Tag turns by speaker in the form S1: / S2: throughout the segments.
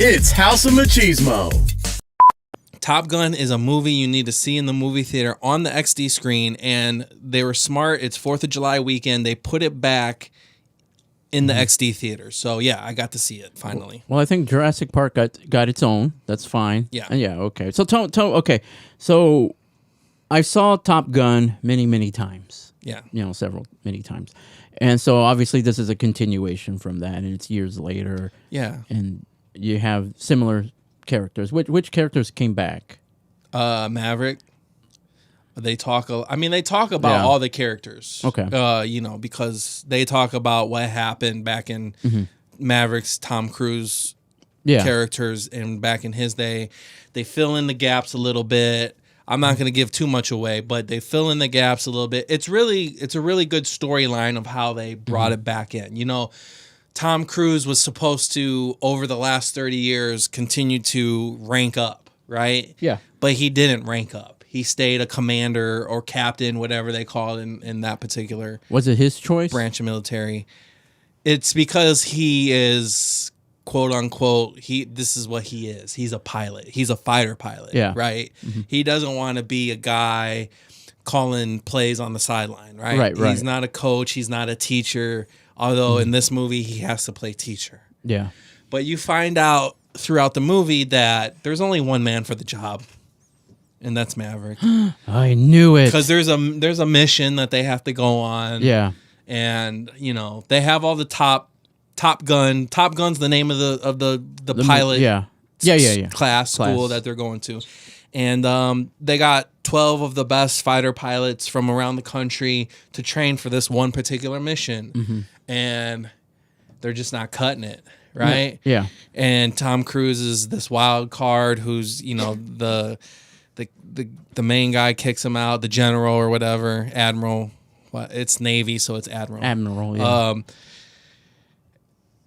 S1: It's House of Machismo.
S2: Top Gun is a movie you need to see in the movie theater on the XD screen, and they were smart. It's 4th of July weekend. They put it back in the XD theater. So, yeah, I got to see it finally.
S3: Well, I think Jurassic Park got its own. That's fine.
S2: Yeah.
S3: Yeah, okay. So, okay. So, I saw Top Gun many times.
S2: Yeah.
S3: Many times. And so, obviously, this is a continuation from that, and it's years later.
S2: Yeah.
S3: And you have similar characters. Which characters came back?
S2: Maverick. They talk about all the characters.
S3: Okay.
S2: Because they talk about what happened back in Maverick's Tom Cruise characters and back in his day. They fill in the gaps a little bit. I'm not going to give too much away, but they fill in the gaps a little bit. It's a really good storyline of how they brought it back in. Tom Cruise was supposed to, over the last 30 years, continue to rank up, right?
S3: Yeah.
S2: But he didn't rank up. He stayed a commander or captain, whatever they call it in that particular
S3: Was it his choice?
S2: branch of military. It's because he is, quote unquote, this is what he is. He's a pilot. He's a fighter pilot, right? He doesn't want to be a guy calling plays on the sideline, right? He's not a coach. He's not a teacher. Although in this movie, he has to play teacher.
S3: Yeah.
S2: But you find out throughout the movie that there's only one man for the job, and that's Maverick.
S3: I knew it.
S2: Because there's a mission that they have to go on.
S3: Yeah.
S2: And, they have all the Top Gun. Top Gun's the name of the pilot class school that they're going to. And they got 12 of the best fighter pilots from around the country to train for this one particular mission. And they're just not cutting it, right?
S3: Yeah.
S2: And Tom Cruise is this wild card who's, the main guy kicks him out, the general or whatever, admiral. Well, it's Navy, so it's admiral.
S3: Admiral, yeah.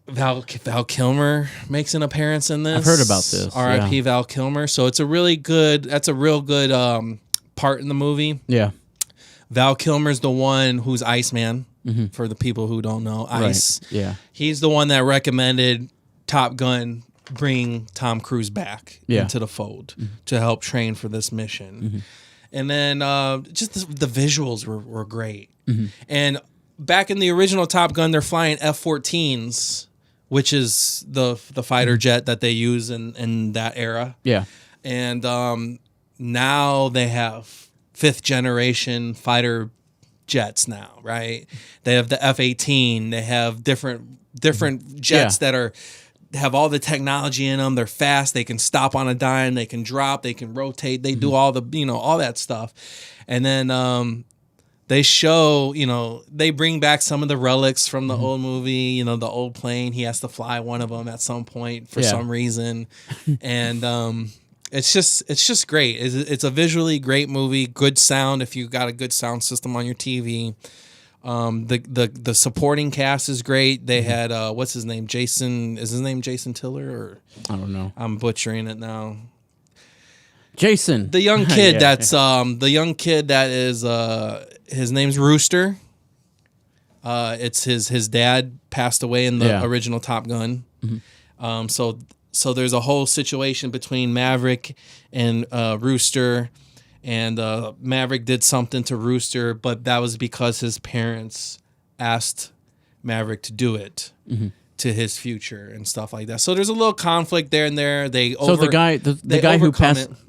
S2: Val Kilmer makes an appearance in this.
S3: I've heard about this.
S2: R.I.P. Val Kilmer. So it's a real good part in the movie.
S3: Yeah.
S2: Val Kilmer's the one who's Iceman, for the people who don't know. Ice.
S3: Right. Yeah.
S2: He's the one that recommended Top Gun bring Tom Cruise back into the fold to help train for this mission. And then just the visuals were great. And back in the original Top Gun, they're flying F-14s, which is the fighter jet that they use in that era.
S3: Yeah.
S2: And now they have 5th generation fighter jets now, right? They have the F-18. They have different jets that have all the technology in them. They're fast. They can stop on a dime. They can drop. They can rotate. They do all the all that stuff. And then they show, they bring back some of the relics from the old movie, the old plane. He has to fly one of them at some point for some reason. And it's just great. It's a visually great movie, good sound if you got a good sound system on your TV. The supporting cast is great. They had what's his name? Jason. Is his name Jason Tiller or
S3: I don't know.
S2: I'm butchering it now.
S3: Jason.
S2: The young kid the young kid that is his name's Rooster. It's his dad passed away in the original Top Gun. So there's a whole situation between Maverick and Rooster, and Maverick did something to Rooster, but that was because his parents asked Maverick to do it to his future and stuff like that. So there's a little conflict there and there.
S3: The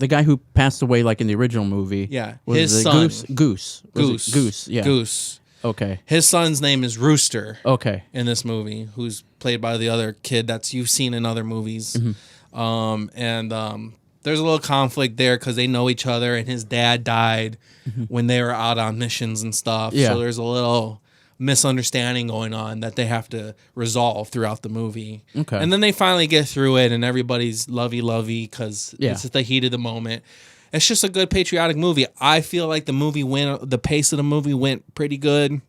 S3: guy who passed away like in the original movie.
S2: Yeah,
S3: was
S2: his son
S3: Goose. Yeah.
S2: Goose.
S3: Okay.
S2: His son's name is Rooster.
S3: Okay.
S2: In this movie, who's played by the other kid that you've seen in other movies. There's a little conflict there because they know each other, and his dad died when they were out on missions and stuff.
S3: Yeah.
S2: So there's a little misunderstanding going on that they have to resolve throughout the movie.
S3: Okay.
S2: And then they finally get through it, and everybody's lovey-lovey because it's at the heat of the moment. It's just a good patriotic movie. I feel like the pace of the movie went pretty good.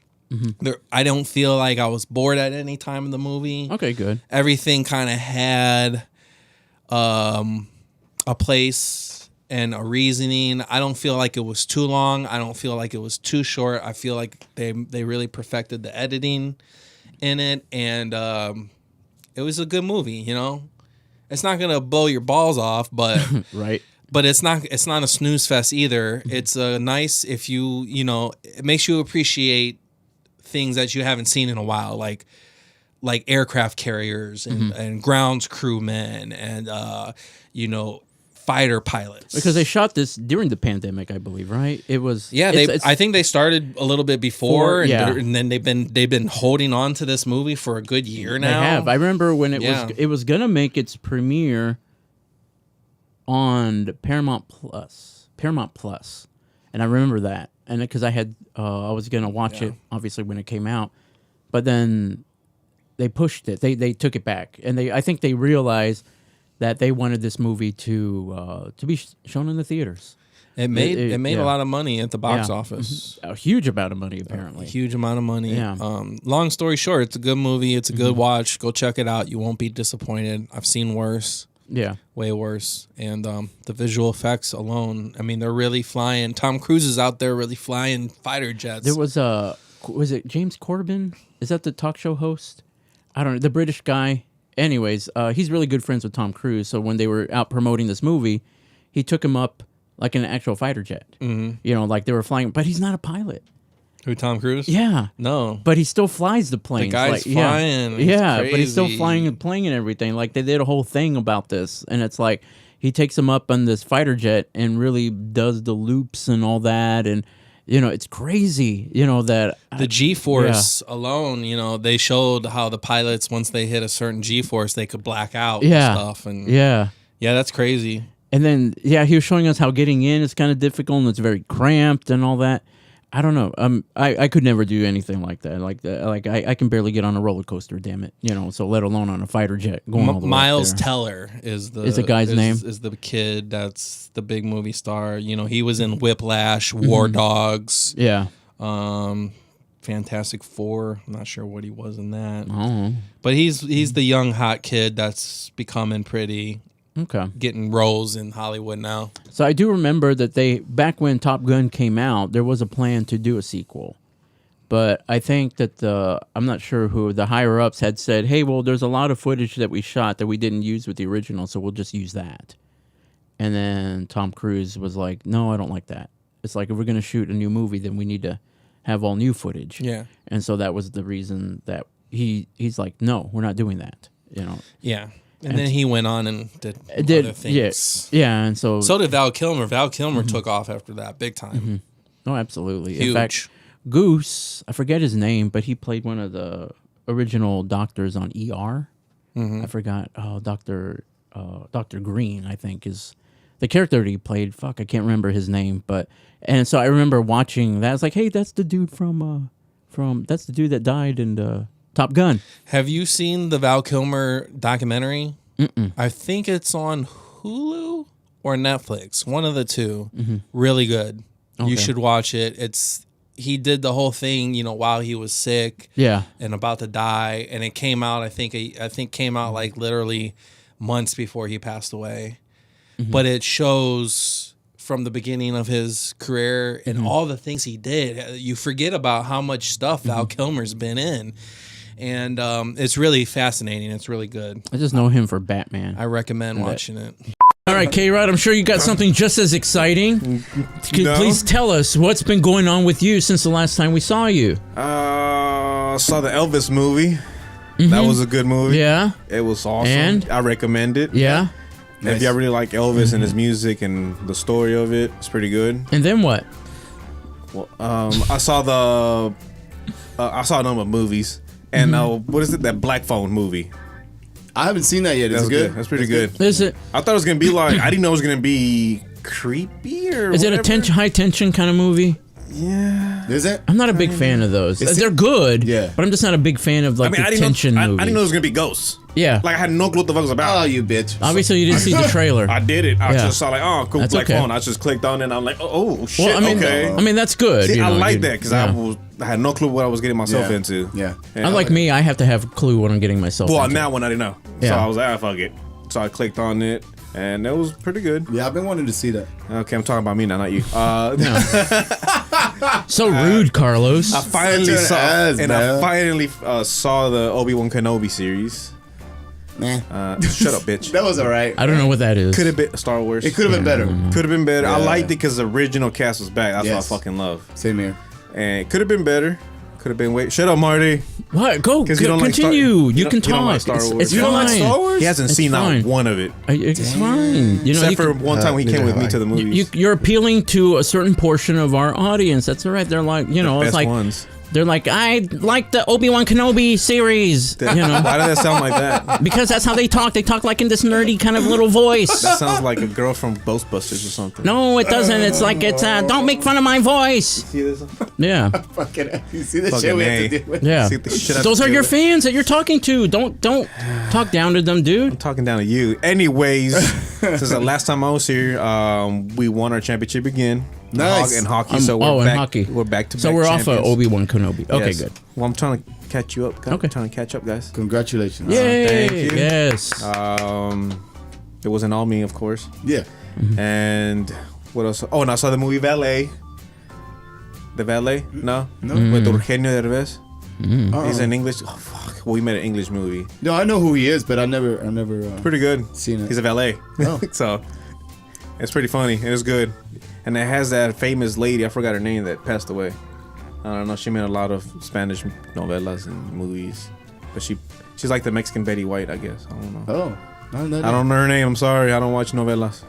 S2: I don't feel like I was bored at any time in the movie.
S3: Okay, good.
S2: Everything kind of had a place and a reasoning. I don't feel like it was too long. I don't feel like it was too short. I feel like they really perfected the editing in it, and it was a good movie, It's not gonna blow your balls off, but
S3: Right.
S2: but it's not a snooze fest either. It's a nice, if you know, it makes you appreciate things that you haven't seen in a while, like aircraft carriers and grounds crewmen and you know, fighter pilots.
S3: Because they shot this during the pandemic, I believe, right? It was
S2: I think they started a little bit before, and then they've been holding on to this movie for a good year now.
S3: They have. I remember when it was gonna make its premiere on Paramount Plus, and I remember that, and because I was gonna watch it obviously when it came out, but then they pushed it. They took it back, and I think they realized that they wanted this movie to be shown in the theaters.
S2: It made a lot of money at the box office.
S3: A huge amount of money, apparently.
S2: A huge amount of money.
S3: Yeah.
S2: Long story short, it's a good movie. It's a good watch. Go check it out. You won't be disappointed. I've seen worse.
S3: Yeah.
S2: Way worse. And the visual effects alone, I mean, they're really flying. Tom Cruise is out there really flying fighter jets.
S3: There was it James Corbin? Is that the talk show host? I don't know. The British guy. Anyways, he's really good friends with Tom Cruise. So when they were out promoting this movie, he took him up like in an actual fighter jet. Mm-hmm. You know, like they were flying, but he's not a pilot.
S2: Who, Tom Cruise?
S3: Yeah.
S2: No.
S3: But he still flies the plane.
S2: The guy's flying.
S3: Yeah, but he's still flying the plane and everything. Like they did a whole thing about this. And it's like he takes him up on this fighter jet and really does the loops and all that. And, you know, it's crazy, you know, that...
S2: The G-force alone, you know, they showed how the pilots, once they hit a certain G-force, they could black out and stuff. And yeah, that's crazy.
S3: And then, he was showing us how getting in is kind of difficult and it's very cramped and all that. I don't know. I could never do anything like that. Like I can barely get on a roller coaster. Damn it, you know. So let alone on a fighter jet going all the way
S2: Miles
S3: up there.
S2: Teller is the
S3: guy's name.
S2: Is the kid that's the big movie star. You know, he was in Whiplash, War Dogs.
S3: Yeah.
S2: Fantastic Four. I'm not sure what he was in that.
S3: Oh.
S2: But he's the young hot kid that's becoming pretty.
S3: Okay.
S2: Getting roles in Hollywood now.
S3: So I do remember that back when Top Gun came out, there was a plan to do a sequel. But I think that I'm not sure who, the higher ups had said, hey, well, there's a lot of footage that we shot that we didn't use with the original, so we'll just use that. And then Tom Cruise was like, no, I don't like that. It's like, if we're going to shoot a new movie, then we need to have all new footage.
S2: Yeah.
S3: And so that was the reason that he's like, no, we're not doing that. You know?
S2: Yeah. And then he went on and did other things.
S3: Yeah, and so
S2: did Val Kilmer. Val Kilmer took off after that, big time.
S3: Mm-hmm. Oh, absolutely.
S2: Huge.
S3: In fact, Goose, I forget his name, but he played one of the original doctors on ER. Mm-hmm. I forgot. Oh, Dr. Green, I think, is the character that he played. Fuck, I can't remember his name, and so I remember watching that. I was like, hey, that's the dude that's the dude that died in Top Gun.
S2: Have you seen the Val Kilmer documentary?
S3: Mm-mm.
S2: I think it's on Hulu or Netflix. One of the two. Mm-hmm. Really good. Okay. You should watch it. He did the whole thing, you know, while he was sick.
S3: Yeah.
S2: And about to die. And it came out, I think came out like literally months before he passed away. Mm-hmm. But it shows from the beginning of his career and all the things he did. You forget about how much stuff Val Kilmer's been in. And it's really fascinating. It's really good.
S3: I just know him for Batman.
S2: I recommend watching it.
S3: All right, K-Rod, I'm sure you got something just as exciting. Please tell us what's been going on with you since the last time we saw you.
S4: I saw the Elvis movie. Mm-hmm. That was a good movie.
S3: Yeah.
S4: It was awesome.
S3: And?
S4: I recommend it.
S3: Yeah.
S4: Nice. If y'all really like Elvis and his music and the story of it, it's pretty good.
S3: And then what?
S4: Well, I saw a number of movies. And what is it? That Black Phone movie.
S5: I haven't seen that yet. Is it good?
S4: That's pretty good.
S3: Is it?
S4: I thought it was gonna be like, I didn't know it was gonna be creepy or.
S3: Is
S4: whatever.
S3: it a high tension kind of movie?
S4: Yeah.
S5: Is it?
S3: I'm not a big fan of those. They're good.
S5: Yeah.
S3: But I'm just not a big fan of like the tension movies.
S4: I didn't know it was gonna be ghosts.
S3: Yeah.
S4: Like I had no clue what the fuck it was about.
S5: Oh, you bitch.
S3: Obviously, you didn't see the trailer.
S4: I did it. I just saw like, oh, cool,
S3: That's
S4: Black
S3: okay.
S4: Phone. I just clicked on it and I'm like, oh shit,
S3: Well,
S4: okay.
S3: I mean, that's good.
S4: See,
S3: you
S4: I
S3: know,
S4: like that because
S3: yeah.
S4: I had no clue what I was getting myself into.
S5: Yeah.
S4: And
S3: Unlike me, I have to have a clue what I'm getting myself
S4: well,
S3: into.
S4: now when I didn't know. So
S3: Yeah.
S4: I was like, fuck it. So I clicked on it and it was pretty good.
S5: Yeah, I've been wanting to see that.
S4: Okay, I'm talking about me now, not you.
S3: So rude, Carlos.
S4: I finally
S5: Such an
S4: saw
S5: ass,
S4: and
S5: man.
S4: I finally saw the Obi-Wan Kenobi series. Shut up, bitch.
S5: That was alright.
S3: I don't know what that is.
S4: Could have been Star Wars.
S5: It could have been better.
S4: Could have been better. I
S5: Yeah.
S4: liked it because the original cast was back. That's
S5: Yes.
S4: what I fucking love.
S5: Same here.
S4: And it could have been better. Could have been way. Shut up, Marty.
S3: What? Go.
S4: 'Cause you don't like
S3: Continue.
S4: Star-
S3: you can
S4: you don't
S3: talk.
S4: like Star Wars.
S3: It's
S4: You
S3: fine.
S4: don't like Star Wars? He hasn't
S3: It's
S4: seen
S3: fine.
S4: not one of it.
S3: It's fine. You know,
S4: Except
S3: you
S4: for
S3: can-
S4: one time he came
S5: neither
S4: with me
S5: have
S4: to the
S5: I.
S4: movies.
S3: you're appealing to a certain portion of our audience. That's all right. They're like, you know,
S4: Best
S3: it's like
S4: ones.
S3: they're like, I like the Obi-Wan Kenobi series. You know,
S4: Why did that sound like that?
S3: because that's how they talk. They talk like in this nerdy kind of little voice.
S4: That sounds like a girl from Ghostbusters or something.
S3: No, it doesn't. It's like don't make fun of my voice.
S4: See this?
S3: Yeah,
S5: Fucking, you see the
S4: Fucking
S5: shit we have
S4: A.
S5: to deal with?
S3: yeah.
S4: See the shit I
S3: Those
S4: have
S3: are
S4: to
S3: your
S4: deal with?
S3: fans that you're talking to. Don't talk down to them, dude.
S4: I'm talking down to you. Anyways, since the last time I was here, we won our championship again.
S5: Nice.
S4: In hockey, so we're
S3: in
S4: back.
S3: hockey.
S4: We're back to
S3: So
S4: back
S3: we're off of
S4: champions.
S3: Obi-Wan Kenobi. Okay,
S4: Yes.
S3: good.
S4: Well, I'm trying to catch you up.
S3: Okay.
S4: Trying to catch up, guys.
S5: Congratulations.
S3: Yay!
S4: thank you.
S3: Yes.
S4: It wasn't all me, of course.
S5: Yeah.
S4: And what else? Oh, and I saw the movie Valet. The Valet? No?
S5: No.
S4: With Eugenio Derbez.
S5: Oh.
S4: He's in English. Oh, fuck. Well, we made an English movie.
S5: No, I know who he is, but I never.
S4: Pretty good.
S5: Seen it.
S4: He's a valet.
S5: Oh.
S4: So, it's pretty funny. It was good. And it has that famous lady, I forgot her name, that passed away. I don't know. She made a lot of Spanish novelas and movies. But she's like the Mexican Betty White, I guess. I don't know.
S5: Oh. No,
S4: I don't know her name. I'm sorry. I don't watch novelas.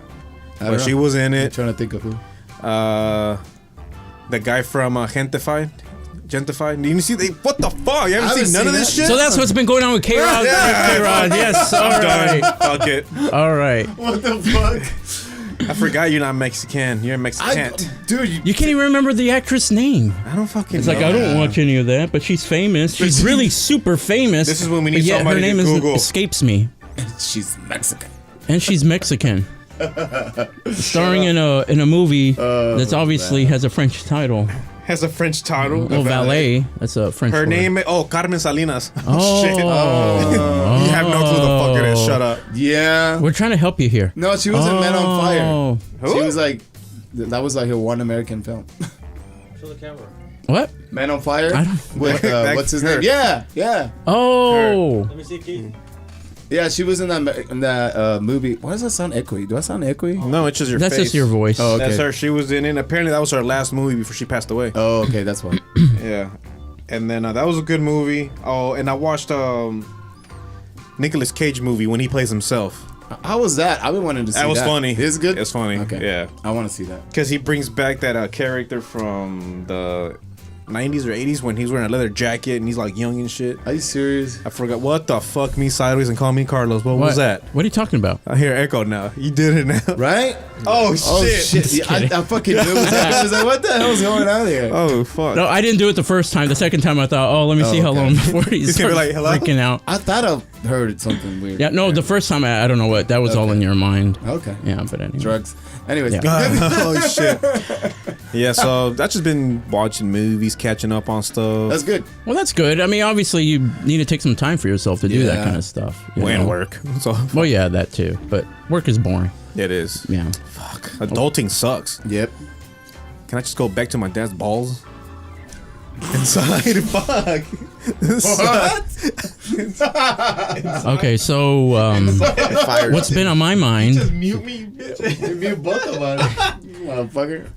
S5: I don't
S4: But she
S5: know.
S4: was in
S5: I'm
S4: it.
S5: trying to think of who.
S4: The guy from Gentified. Did you see? What the fuck? You haven't
S5: haven't
S4: seen none
S5: seen
S4: of this
S5: that.
S4: shit?
S3: So that's what's been going on with K-Rod.
S4: Yeah.
S3: K-Rod, yes. All
S4: I'm
S3: right.
S4: done. Fuck it.
S3: All right.
S5: What the fuck?
S4: I forgot you're not Mexican. You're Mexican.
S5: Dude,
S3: You can't even remember the actress name.
S4: I don't fucking
S3: It's
S4: know.
S3: like, I don't watch any of that, but she's famous. She's really super famous.
S4: This is when we need
S3: but yet
S4: somebody
S3: her name
S4: to Google.
S3: escapes me.
S5: she's Mexican.
S3: And she's Mexican. Starring in a movie that's obviously has a French title.
S4: Has a French title.
S3: Well, Valet. That's a French
S4: Her
S3: word.
S4: name, Carmen Salinas.
S3: Oh.
S4: Shit. You have no clue the fuck it is. Shut up.
S5: Yeah.
S3: We're trying to help you here.
S5: No, she was in Men on Fire.
S3: Oh.
S5: She
S4: Who?
S5: was like, that was like her one American film.
S3: What?
S5: Man on Fire.
S3: I don't-
S5: With what's his
S4: Her.
S5: name? Yeah.
S3: Oh.
S6: Let me see, Keith.
S5: Yeah, she was in that movie. Why does that sound echoey? Do I sound echoey?
S4: No, it's just your
S3: That's
S4: face.
S3: just your voice.
S5: Oh, okay.
S4: That's her. She was in it. Apparently, that was her last movie before she passed away.
S5: Oh, okay, that's why.
S4: Yeah. And then that was a good movie. Oh, and I watched Nicolas Cage movie when he plays himself.
S5: How was that? I've been wanting to see that.
S4: That was funny.
S5: It's good.
S4: It's funny.
S5: Okay.
S4: Yeah.
S5: I want to see that.
S4: Because he brings back that character from the 90s or 80s when he's wearing a leather jacket and he's like young and shit.
S5: Are you serious?
S4: I forgot. What the fuck? Me sideways and call me Carlos. What was that?
S3: What are you talking about?
S4: I hear echo now. You did it now.
S5: Right?
S4: Oh,
S5: Oh
S4: shit.
S5: shit! Yeah, I fucking knew it was happening. I was like, what the hell's going on here?
S4: Oh, fuck.
S3: No, I didn't do it the first time. The second time, I thought, oh, let me see how
S5: okay.
S3: long before he's
S4: He's gonna be like, hello?
S3: freaking out.
S5: I thought I heard something weird.
S3: Yeah, no, the first time, I don't know what. That was all in your mind.
S5: Okay.
S3: Yeah, but anyway.
S5: Drugs. Anyways.
S3: Yeah.
S4: Oh, shit. Yeah, so I've just been watching movies, catching up on stuff.
S5: That's good.
S3: Well, that's good. I mean, obviously, you need to take some time for yourself to do that
S5: Yeah.
S3: kind of stuff. you
S4: and
S3: know?
S4: work. So
S3: Well, yeah, that too. But work is boring.
S4: it is.
S3: Yeah.
S4: Fuck. Adulting sucks.
S5: Yep.
S4: Can I just go back to my dad's balls? Inside. Fuck.
S3: Okay, so what's been on my mind?
S4: Mute me, bitch.
S5: Me and both of us. You motherfucker.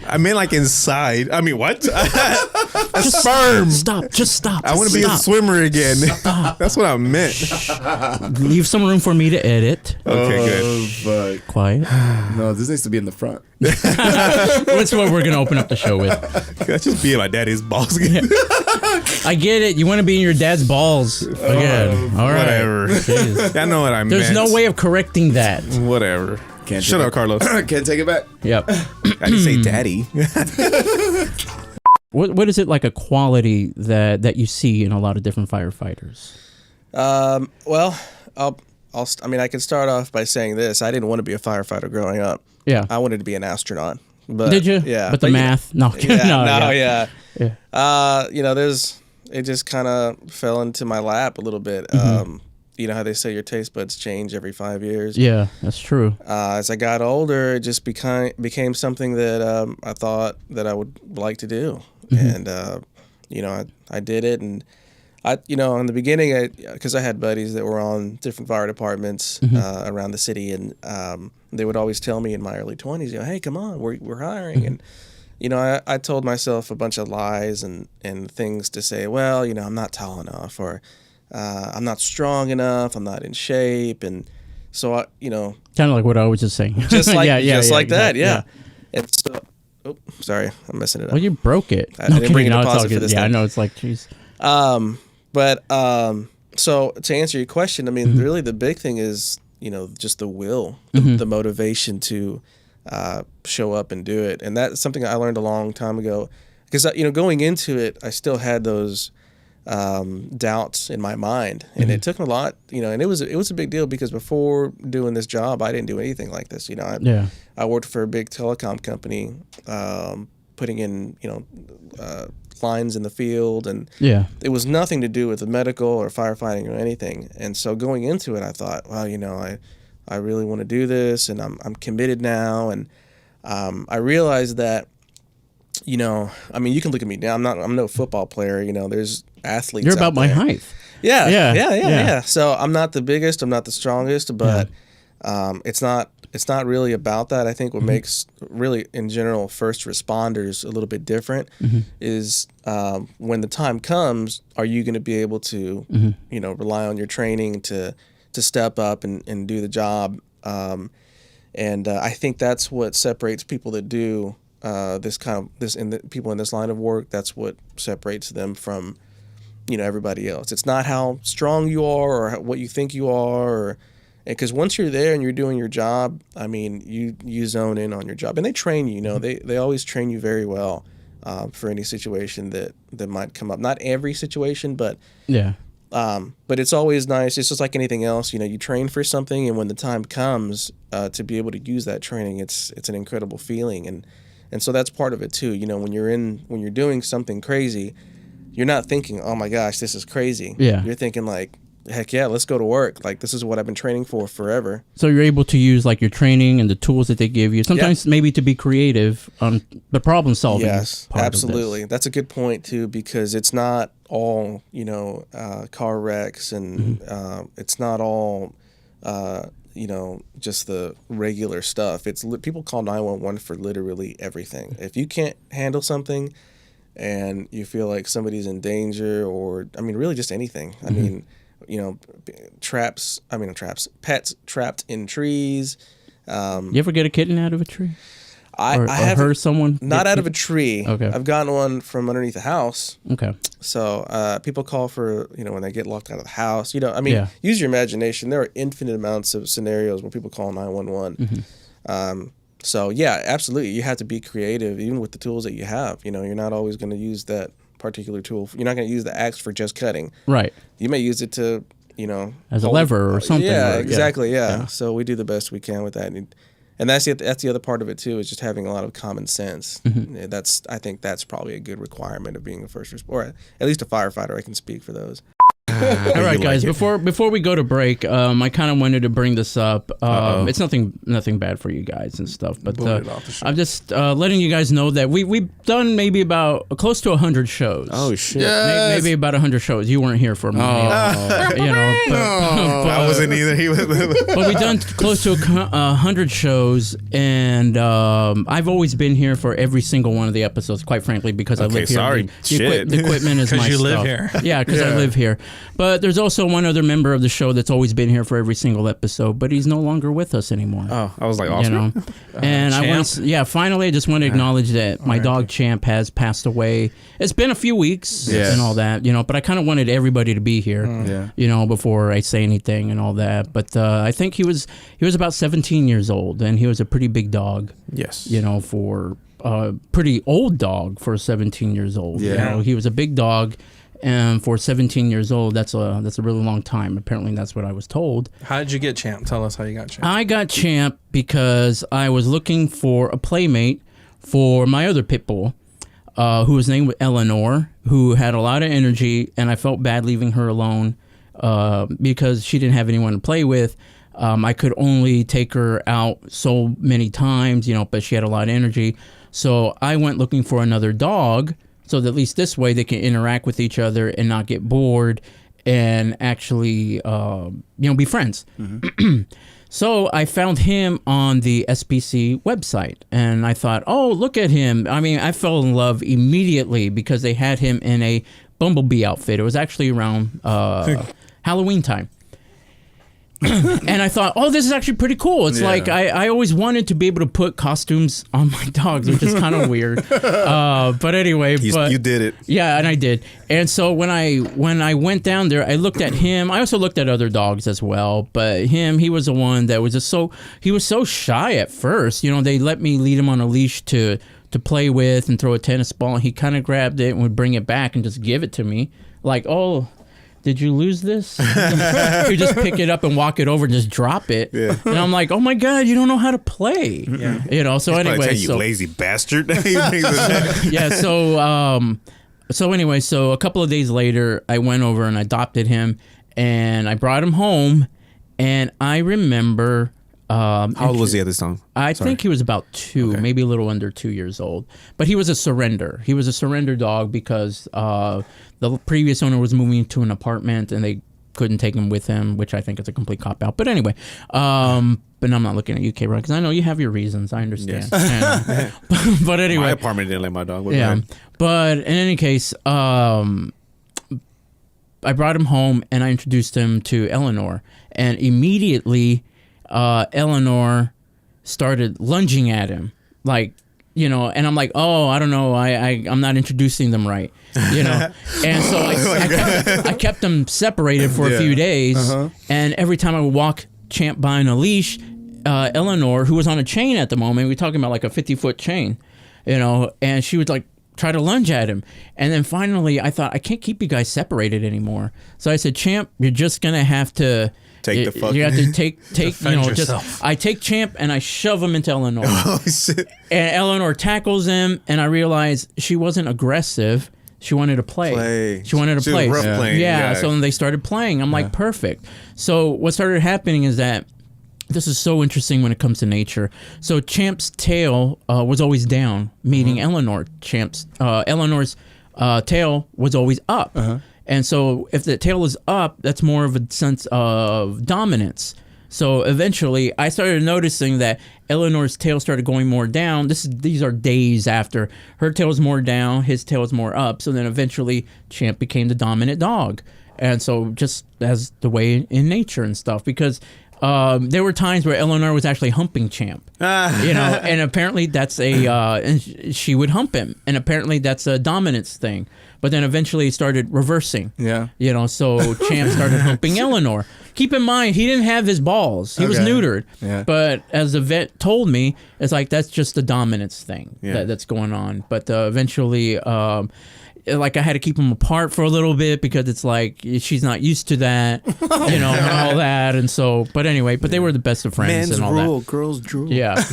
S4: I mean, like inside. I mean, what? A sperm.
S3: Stop. Just stop.
S4: I want to be a
S3: Stop.
S4: swimmer again. That's what I meant.
S3: Leave some room for me to edit.
S4: Okay, good.
S5: Oh, fuck.
S3: Quiet.
S5: No, this needs to be in the front.
S3: That's what we're gonna open up the show with.
S4: Can I just be in my daddy's balls again?
S3: I get it. You want to be in your dad's balls again. All right.
S4: Whatever.
S3: Jeez.
S4: I know what I meant.
S3: There's no way of correcting that.
S4: Whatever.
S5: Can't
S4: Shut
S5: do
S4: up, Carlos.
S5: Can't take it back.
S3: Yep.
S4: I didn't say daddy.
S3: What is it like a quality that you see in a lot of different firefighters?
S6: Well, I mean, I can start off by saying this. I didn't want to be a firefighter growing up.
S3: Yeah.
S6: I wanted to be an astronaut. But,
S3: Did you?
S6: Yeah.
S3: But the math? No.
S6: Yeah,
S3: no.
S6: yeah.
S3: Yeah.
S6: You know, it just kind of fell into my lap a little bit. You know how they say your taste buds change every 5 years?
S3: Yeah, that's true.
S6: As I got older, it just became something that I thought that I would like to do. And, you know, I did it, and In the beginning, because I had buddies that were on different fire departments around the city, and they would always tell me in my early 20s, hey, come on, we're hiring. And, I told myself a bunch of lies and things to say, well, I'm not tall enough, or I'm not strong enough, I'm not in shape. And so,
S3: kind of like what I was just saying.
S6: Just like, that,
S3: exactly,
S6: yeah. And so, oh, sorry, I'm messing it up.
S3: Well, you broke it.
S6: I didn't bring a deposit for this
S3: Yeah,
S6: thing.
S3: I know, it's like, jeez.
S6: So to answer your question, I mean, really the big thing is, just the will, the motivation to show up and do it. And that's something I learned a long time ago, because, going into it, I still had those doubts in my mind, and it took a lot, and it was a big deal, because before doing this job, I didn't do anything like this. I worked for a big telecom company, putting in, lines in the field, and it was nothing to do with the medical or firefighting or anything. And so going into it, I thought, well, I really want to do this, and I'm committed now. And I realized that, you can look at me now. I'm no football player. There's athletes.
S3: You're about my height.
S6: Yeah. So I'm not the biggest, I'm not the strongest, but it's not really about that. I think what makes really, in general, first responders a little bit different is when the time comes, are you going to be able to, rely on your training to step up and do the job? And I think that's what separates people that do people in this line of work. That's what separates them from, everybody else. It's not how strong you are or what you think you are, because once you're there and you're doing your job, I mean, you zone in on your job, and they train you. They always train you very well for any situation that might come up. Not every situation, but but it's always nice. It's just like anything else. You train for something, and when the time comes to be able to use that training, it's an incredible feeling, and so that's part of it too. When you're doing something crazy, you're not thinking, oh my gosh, this is crazy.
S3: Yeah.
S6: You're thinking like, heck yeah, let's go to work. Like, this is what I've been training for forever.
S3: So you're able to use like your training and the tools that they give you, sometimes maybe to be creative on the problem solving.
S6: Yes, absolutely. That's a good point too, because it's not all, car wrecks, and it's not all, just the regular stuff. People call 911 for literally everything. If you can't handle something and you feel like somebody's in danger, or, really just anything. I mean, pets trapped in trees.
S3: You ever get a kitten out of a tree?
S6: I
S3: have heard someone
S6: not out of a tree.
S3: Okay.
S6: I've gotten one from underneath a house.
S3: Okay.
S6: So people call for, when they get locked out of the house. Use your imagination. There are infinite amounts of scenarios where people call 911. So yeah, absolutely. You have to be creative, even with the tools that you have. You're not always going to use that particular tool. You're not going to use the axe for just cutting. Right. You may use it to,
S3: as a lever or something.
S6: Yeah, exactly. Yeah. So we do the best we can with that. And that's the other part of it too, is just having a lot of common sense. I think that's probably a good requirement of being a first responder, or at least a firefighter. I can speak for those.
S3: All right, guys. Before we go to break, I kind of wanted to bring this up. It's nothing bad for you guys and stuff, but I'm just letting you guys know that we've done maybe about close to 100 shows.
S4: Oh shit!
S3: Yes. Maybe about 100 shows. You weren't here for me.
S4: I wasn't either. He was.
S3: But we've done close to 100 shows, and I've always been here for every single one of the episodes. Quite frankly, because I live here.
S4: Sorry,
S3: the equipment is my stuff.
S2: Because you live here.
S3: Yeah, because I live here. But there's also one other member of the show that's always been here for every single episode, but he's no longer with us anymore.
S4: Oh, I was like, awesome.
S3: And finally, I just want to acknowledge that my dog Champ has passed away. It's been a few weeks and all that, but I kind of wanted everybody to be here, before I say anything and all that. But I think he was about 17 years old, and he was a pretty big dog.
S4: Yes.
S3: For a pretty old dog for 17 years old.
S4: Yeah.
S3: He was a big dog. And for 17 years old, that's a really long time. Apparently, that's what I was told.
S2: How did you get Champ? Tell us how you got Champ.
S3: I got Champ because I was looking for a playmate for my other pit bull, who was named Eleanor, who had a lot of energy, and I felt bad leaving her alone because she didn't have anyone to play with. I could only take her out so many times, but she had a lot of energy. So I went looking for another dog so that at least this way they can interact with each other and not get bored and actually, be friends. So I found him on the SPC website, and I thought, oh, look at him. I mean, I fell in love immediately because they had him in a Bumblebee outfit. It was actually around Halloween time. And I thought, oh, this is actually pretty cool. It's like I always wanted to be able to put costumes on my dogs, which is kind of weird. But anyway,
S4: you did it.
S3: Yeah, and I did. And so when I went down there, I looked at him. I also looked at other dogs as well, but he was the one that was just he was so shy at first. They let me lead him on a leash to play with and throw a tennis ball, and he kind of grabbed it and would bring it back and just give it to me, like, oh, did you lose this? You just pick it up and walk it over and just drop it. Yeah. And I'm like, oh my God, you don't know how to play. Yeah. So anyway.
S4: You lazy bastard.
S3: Yeah. So anyway, so a couple of days later, I went over and adopted him, and I brought him home, and I remember.
S4: How old was he at this time?
S3: I think he was about 2, maybe a little under 2 years old. But he was a surrender. He was a surrender dog because the previous owner was moving to an apartment and they couldn't take him with him, which I think is a complete cop-out. But anyway, but I'm not looking at you, K-Rod, because I know you have your reasons. I understand. Yes. But anyway.
S4: My apartment didn't let my dog with
S3: me. But in any case, I brought him home and I introduced him to Eleanor. And immediately... Eleanor started lunging at him, and I'm like, oh, I don't know, I'm not introducing them right, and so I kept them separated for a few days, and every time I would walk Champ by on a leash, Eleanor, who was on a chain at the moment, we're talking about like a 50-foot chain, and she would like try to lunge at him, and then finally I thought, I can't keep you guys separated anymore, so I said, Champ, you're just gonna have to
S4: take the fucking...
S3: You have to take
S2: yourself.
S3: I take Champ and I shove him into Eleanor.
S4: Oh, shit.
S3: And Eleanor tackles him, and I realized she wasn't aggressive. She wanted to play. She wanted to play.
S4: Rough playing.
S3: Yeah, so then they started playing. I'm like, perfect. So what started happening is that this is so interesting when it comes to nature. So Champ's tail was always down, meaning Eleanor. Eleanor's tail was always up. And so if the tail is up, that's more of a sense of dominance. So eventually I started noticing that Eleanor's tail started going more down. These are days after. Her tail was more down, his tail was more up. So then eventually Champ became the dominant dog. And so just as the way in nature and stuff, because there were times where Eleanor was actually humping Champ, and apparently that's and she would hump him, and apparently that's a dominance thing. But then eventually it started reversing. So Champ started humping Eleanor. Keep in mind, he didn't have his balls. He was neutered. Yeah. But as the vet told me, it's like that's just the dominance thing that's going on. But eventually, like I had to keep them apart for a little bit because it's like she's not used to that, and all that. And so, but anyway, they were the best of friends.
S4: Men's
S3: and all
S4: rule,
S3: that.
S4: girls drool.
S3: Yeah.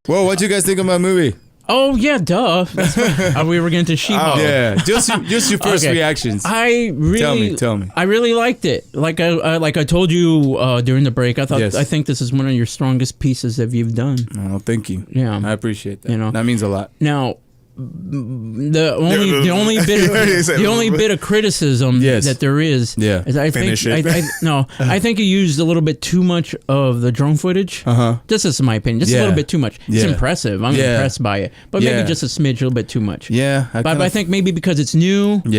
S5: Well, what do you guys think of my movie?
S3: Oh yeah, duh. We were getting to Shimo.
S5: Yeah, just your first reactions. Tell me.
S3: I really liked it. Like I told you during the break, I thought I think this is one of your strongest pieces that you've done.
S5: Oh, thank you.
S3: Yeah,
S5: I appreciate that. That means a lot.
S3: Now, the only bit of criticism that there is I think you used a little bit too much of the drone footage. This is my opinion, just a little bit too much. It's impressive. I'm impressed by it, but maybe just a smidge, a little bit too much. But I think maybe because it's new, and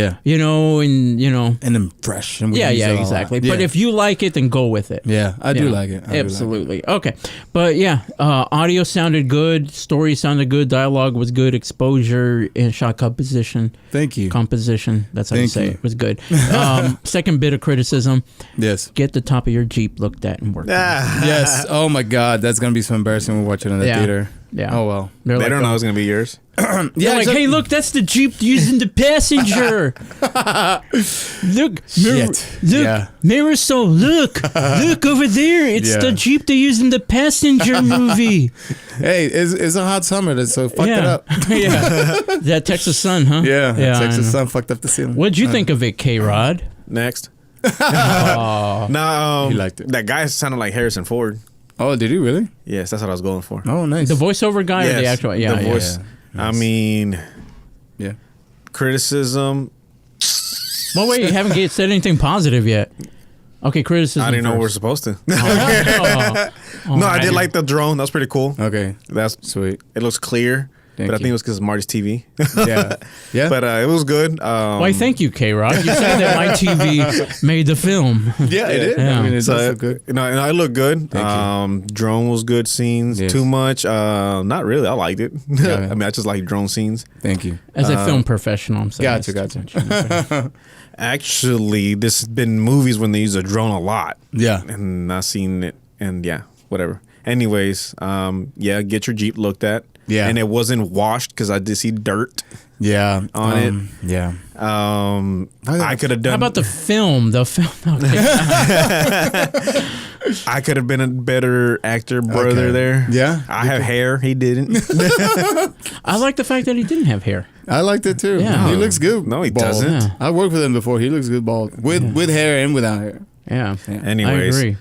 S5: then fresh. And
S3: exactly. But if you like it, then go with it.
S5: I do like it.
S3: Absolutely. Okay, but audio sounded good, story sounded good, dialogue was good, exposure and shot composition.
S5: Thank you.
S3: Composition. That's how you say it. Was good. Second bit of criticism.
S5: Yes.
S3: Get the top of your Jeep looked at and worked on.
S5: Yes. Oh my God, that's gonna be so embarrassing when we watch it in the theater.
S3: Yeah.
S5: Oh well.
S4: They don't know it's gonna be yours.
S3: They're like, hey, look, that's the Jeep using the passenger. Look, Marisol, look over there. It's the Jeep they're using the passenger movie.
S5: Hey, it's a hot summer, so fuck it up.
S3: That Texas sun, huh?
S5: Yeah, Texas sun fucked up the ceiling.
S3: What'd you think of it, K-Rod?
S4: Next.
S5: No, he liked it.
S4: That guy sounded like Harrison Ford.
S5: Oh, did he really?
S4: Yes, that's what I was going for.
S5: Oh, nice.
S3: The voiceover guy or the actual?
S4: The voice. I mean, Criticism.
S3: Well, wait, you haven't said anything positive yet. Okay, criticism.
S4: I didn't know we were
S3: first.
S4: supposed to.
S3: Oh,
S4: No, I did
S3: man.
S4: like the drone. That's pretty cool.
S5: Okay.
S4: That's
S5: Sweet.
S4: It looks clear,
S5: Thank
S4: but I think
S5: you.
S4: it was because of Marty's TV.
S5: Yeah. Yeah.
S4: But it was good.
S3: Why, thank you, K-Rock. You said that my TV made the film.
S5: yeah, it is.
S3: Yeah.
S5: I mean, it does
S4: So
S5: look good.
S4: You know, and I look good.
S5: Thank
S4: Drone was good scenes.
S5: Yes.
S4: Too much. Not really. I liked it.
S5: Yeah.
S4: I mean, I just like drone scenes.
S5: Thank you.
S3: As a film professional, I'm saying.
S5: Gotcha,
S3: it's
S5: gotcha.
S3: too much. Okay.
S4: Actually, this has been movies when they use a drone a lot.
S5: Yeah.
S4: And I've seen it, and yeah, whatever. Anyways, yeah, get your Jeep looked at.
S5: Yeah.
S4: And it wasn't washed because I did see dirt
S5: Yeah.
S4: on it.
S5: Yeah.
S4: I could have done.
S3: How about the film? The film. Okay.
S4: I could have been a better actor, brother.
S5: Okay.
S4: There.
S5: Yeah.
S4: I have hair. He didn't.
S3: I like the fact that he didn't have hair.
S5: I liked it too.
S3: Yeah.
S5: He looks good.
S4: No, he
S5: bald.
S4: doesn't.
S3: Yeah.
S5: I worked with him before. He looks good bald. With hair and without hair.
S3: Yeah.
S4: Anyways,
S3: I agree.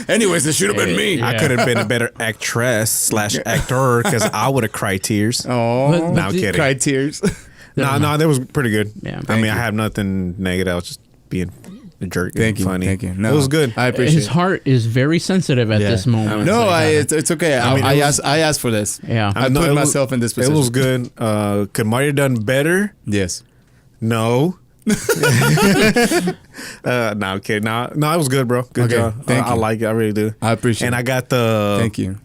S5: Anyways, it should have been me.
S3: Yeah.
S4: I could have been a better actress / actor because I would have cried tears.
S5: Oh,
S3: But-
S4: No, I'm
S3: the-
S4: kidding.
S5: cried tears.
S4: No, that was pretty good.
S3: Yeah.
S4: I mean,
S5: Thank
S4: I
S5: you.
S4: have nothing negative. I was just being a jerk.
S5: Thank you.
S4: Funny.
S5: Thank you. No,
S4: it was good.
S5: I appreciate
S3: His
S5: it.
S3: heart is very sensitive at
S5: Yeah.
S3: this moment.
S5: No,
S3: So you gotta-
S5: it's okay.
S4: mean,
S5: I
S4: it was-
S5: asked for this.
S3: Yeah.
S5: I
S4: No,
S5: put
S4: it was-
S5: myself in this
S4: It
S5: position.
S4: was good. Could Mario have done better?
S5: Yes.
S4: No. No, I'm kidding. No, it was good, bro. Good
S5: Okay,
S4: job.
S5: thank
S4: I
S5: you.
S4: like it. I really do.
S5: I appreciate
S4: And
S5: it.
S4: I got the.
S5: Thank you.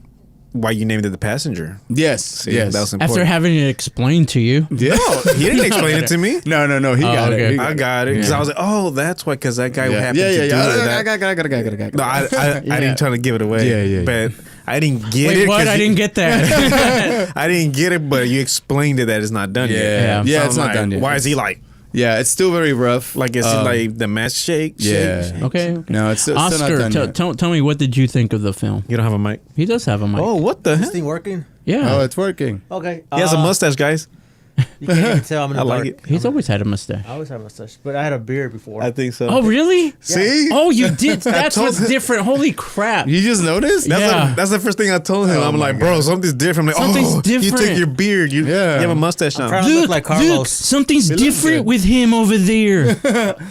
S4: Why you named it the passenger?
S5: Yes.
S4: See,
S5: yes.
S4: that was
S3: After
S4: important.
S3: having it explained to you.
S5: Yeah.
S4: He didn't explain it to me.
S5: No. He got
S3: okay.
S5: it. He
S4: I got it because I was like, oh, that's why. Because that guy
S5: Yeah.
S4: happened
S5: Yeah.
S4: to do
S5: I
S4: that.
S5: got.
S4: No, I didn't try to give it away.
S5: Yeah.
S4: But I didn't get
S3: Wait,
S4: it.
S3: what?
S4: 'cause
S3: I didn't get that.
S4: I didn't get it, but you explained it that it's not done
S5: Yeah.
S4: yet.
S5: Yeah,
S4: So
S5: it's
S4: I'm
S5: not
S4: like,
S5: done yet.
S4: Why is he like?
S5: Yeah, it's still very rough.
S4: Like, is it like the mask shake?
S5: Yeah.
S4: Shake?
S3: Okay.
S5: No, it's still not
S3: Oscar,
S5: done yet.
S3: tell me, what did you think of the film?
S4: You don't have a mic?
S3: He does have a mic.
S4: Oh, what the
S7: Is
S4: heck?
S7: this thing working?
S3: Yeah.
S5: Oh, it's working.
S7: Okay.
S4: He has a mustache, guys.
S7: You can't even tell I'm in the
S4: I like
S7: dark.
S4: it.
S3: He's always had a mustache.
S7: I always have a mustache, but I had a beard before.
S4: I think so.
S3: Oh, really?
S4: See?
S3: Oh, you did. That's
S4: told
S3: what's
S4: him.
S3: different. Holy crap.
S5: You just noticed?
S3: Yeah.
S4: That's the first thing I told him.
S5: Oh
S4: I'm
S5: my
S4: like, bro, something's different. I'm like,
S3: Something's
S4: oh, you
S3: different.
S4: took your beard. You have a mustache now.
S7: trying to look like Carlos.
S3: something's
S4: looks
S3: different
S4: good.
S3: with him over there.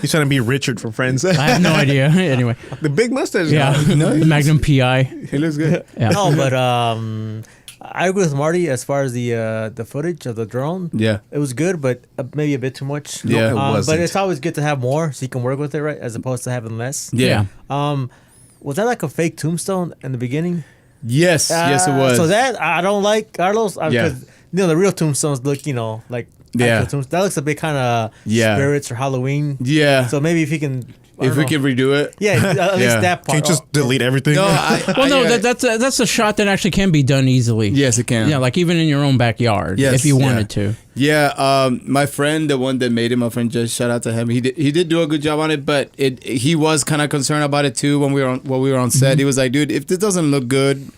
S4: He's trying to be Richard from Friends.
S3: I have no idea. Anyway,
S4: The big mustache.
S3: yeah,
S4: guy.
S3: the Magnum PI.
S5: He looks good.
S3: Yeah.
S7: No, but I agree with Marty as far as the footage of the drone.
S5: Yeah.
S7: It was good, but maybe a bit too much.
S5: Yeah, it
S7: But
S4: wasn't.
S7: it's always good to have more so you can work with it, right? As opposed to having less.
S5: Yeah.
S7: Was that like a fake tombstone in the beginning?
S5: Yes. Yes, it was.
S7: So that I don't like, Carlos.
S5: Yeah.
S7: Because the real tombstones look, like
S5: Yeah.
S7: actual tombstones. That looks a bit kind of
S5: Yeah.
S7: spirits or Halloween.
S5: Yeah.
S7: So maybe if you can, I
S5: if
S7: don't
S5: we
S7: know.
S5: can redo it.
S7: Yeah, at least
S5: Yeah.
S7: that part.
S4: Can't you just delete everything?
S5: No,
S3: Well, no, that's a shot that actually can be done easily.
S5: Yes, it can.
S3: Yeah, like even in your own backyard,
S5: Yes,
S3: if you
S5: yeah.
S3: wanted to.
S5: Yeah, my friend, the one that made it, my friend, just shout out to him. He did do a good job on it, but he was kind of concerned about it too when we were on set. He was like, dude, if this doesn't look good,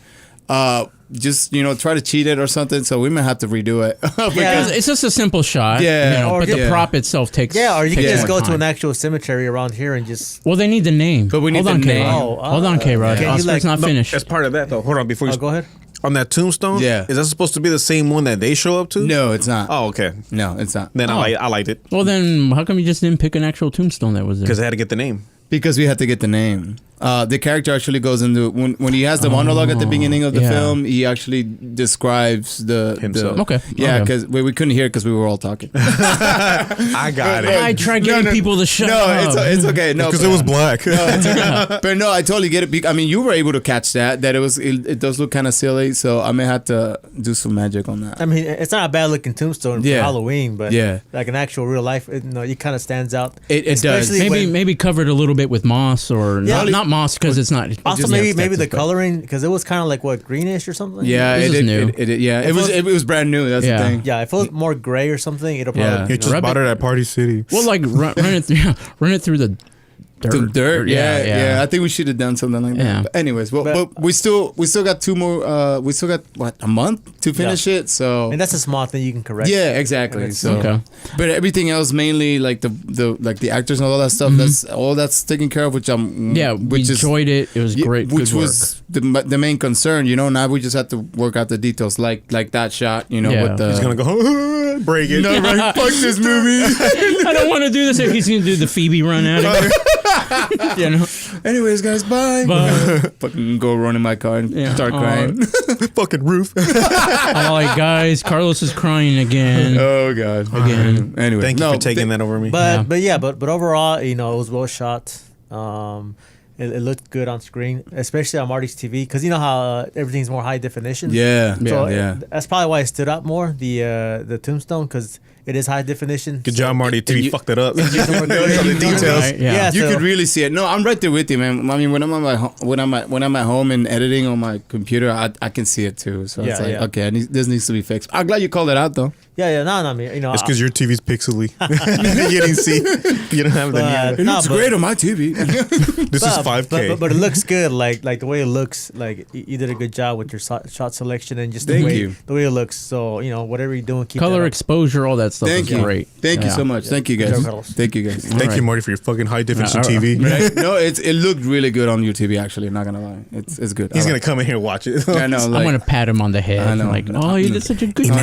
S5: just try to cheat it or something. So we might have to redo it.
S3: Because it's just a simple shot.
S5: Yeah.
S7: Or
S3: but the
S7: get-
S3: prop itself takes.
S7: Yeah, or you can
S3: takes
S7: just
S3: more
S7: go to
S3: time.
S7: an actual cemetery around here and just.
S3: Well, they need the name.
S5: But we need
S3: Hold
S5: the
S3: on,
S5: name.
S3: K-Rod.
S7: Oh,
S3: Hold on, K-Rod.
S7: can you,
S3: Oscar's
S7: like-
S3: not finished.
S4: As part of that, though. Hold on. Before you
S7: Oh, go ahead.
S4: on that tombstone,
S5: Yeah.
S4: is that supposed to be the same one that they show up to?
S5: No, it's not.
S4: Oh, okay.
S5: No, it's not.
S4: Then
S3: Oh.
S4: I liked it
S3: Well, then how come you just didn't pick an actual tombstone that was there?
S4: because they had to get the name.
S5: Because we had to get the name. The character actually goes into when he has the monologue at the beginning of the
S3: yeah.
S5: film. He actually describes
S4: Himself.
S3: Okay.
S5: Yeah,
S3: Okay.
S5: because we couldn't hear it because we were all talking.
S4: I got it.
S3: I tried getting people to shut
S5: no,
S3: up.
S5: it's okay. No,
S4: Because it was black.
S5: but no, I totally get it. I mean, you were able to catch that. That it does look kind of silly. So I may have to do some magic on that.
S7: I mean, it's not a bad looking tombstone for
S5: Yeah.
S7: Halloween, but
S5: Yeah.
S7: like an actual real life, it kind of stands out.
S5: It does.
S7: Especially when-
S3: Maybe covered a little bit with moss or
S7: Yeah.
S3: not moss because it's not.
S7: Also,
S3: just
S7: maybe
S3: protected,
S7: the
S3: but-
S7: coloring because it was kind of like what greenish or something.
S5: Yeah,
S3: This
S5: it
S3: is new.
S5: It was brand new. That's
S3: Yeah.
S5: the thing.
S7: Yeah, if it was more gray or something, it'll probably.
S5: Yeah.
S7: you
S4: He
S7: know,
S4: just
S3: Rub
S4: bought
S3: it-
S4: it at Party City.
S3: Well, like run it through the dirt.
S5: Some dirt, yeah. I think we should have done something like that.
S3: Yeah.
S5: But anyways, but we still got two more. We still got a month to finish it. So
S7: and that's a small thing you can correct.
S5: yeah, exactly.
S7: It's-
S5: So,
S3: Okay.
S5: but everything else, mainly like the actors and all that stuff. That's taken care of. Which
S3: Yeah, we
S5: which is
S3: enjoyed it. It was great.
S5: Which
S3: good
S5: was the main concern. Now we just have to work out the details, like that shot.
S3: Yeah.
S5: With the
S4: He's gonna go. Break it.
S5: No, right? Fuck this movie.
S3: I don't want to do this if he's going to do the Phoebe run out of here. You know?
S5: Anyways, guys, bye.
S3: Bye.
S5: Fucking go run in my car and start crying.
S4: Fucking roof.
S3: All right, guys. Carlos is crying again.
S5: Oh god.
S3: Again.
S5: Anyway,
S4: Thank you for taking that over me.
S7: But overall, you know, it was well shot. It looked good on screen, especially on Marty's TV, because you know how everything's more high definition.
S5: Yeah.
S7: So
S5: Yeah.
S7: that's probably why it stood out more, the Tombstone, because it is high definition.
S4: Good job, Marty. TV
S5: you-
S4: fucked it up.
S7: Some
S4: the details.
S3: Right, yeah.
S5: You
S7: so-
S5: could really see it. No, I'm right there with you, man. I mean, when I'm at home and editing on my computer, I can see it too. So it's
S7: Yeah,
S5: like,
S7: yeah.
S5: okay, this needs to be fixed. I'm glad you called it out though.
S7: Yeah, no, I mean, you know,
S4: It's because your TV's pixely. You didn't see. You don't have the
S7: But-
S5: It
S7: No,
S5: looks
S7: but-
S5: great on my TV.
S4: This is 5K.
S7: But it looks good. Like the way it looks, like you did a good job with your shot selection and just
S5: Thank
S7: the way
S5: you.
S7: the way it looks. So you know, whatever you're doing, keep
S3: Color
S7: that up.
S3: exposure, all that stuff
S5: Thank
S3: is
S5: you.
S3: great.
S5: Thank you
S3: Yeah.
S5: so much. Thank you guys.
S7: Good job, Carlos.
S5: Thank you guys.
S4: Thank you,
S3: right.
S4: Marty, for your fucking high definition
S3: Yeah,
S4: TV.
S5: Right? No, it looked really good on your TV. Actually, I'm not gonna lie. It's good.
S4: He's
S5: I
S4: gonna
S5: like
S4: come in here and watch it.
S5: it. I know.
S3: I'm
S5: Like,
S3: going to pat him on the head.
S5: I know.
S3: Like, oh, you did such a good job.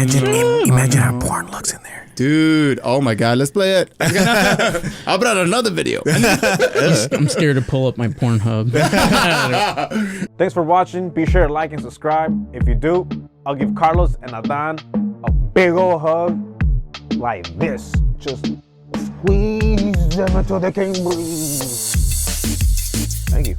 S4: Imagine how porn looks in there.
S5: dude. Oh my god, let's play it. I brought another video.
S3: I'm scared to pull up my Pornhub.
S8: Thanks for watching. Be sure to like and subscribe. If you do, I'll give Carlos and Adan a big old hug like this. Just squeeze them until they can breathe. Thank you.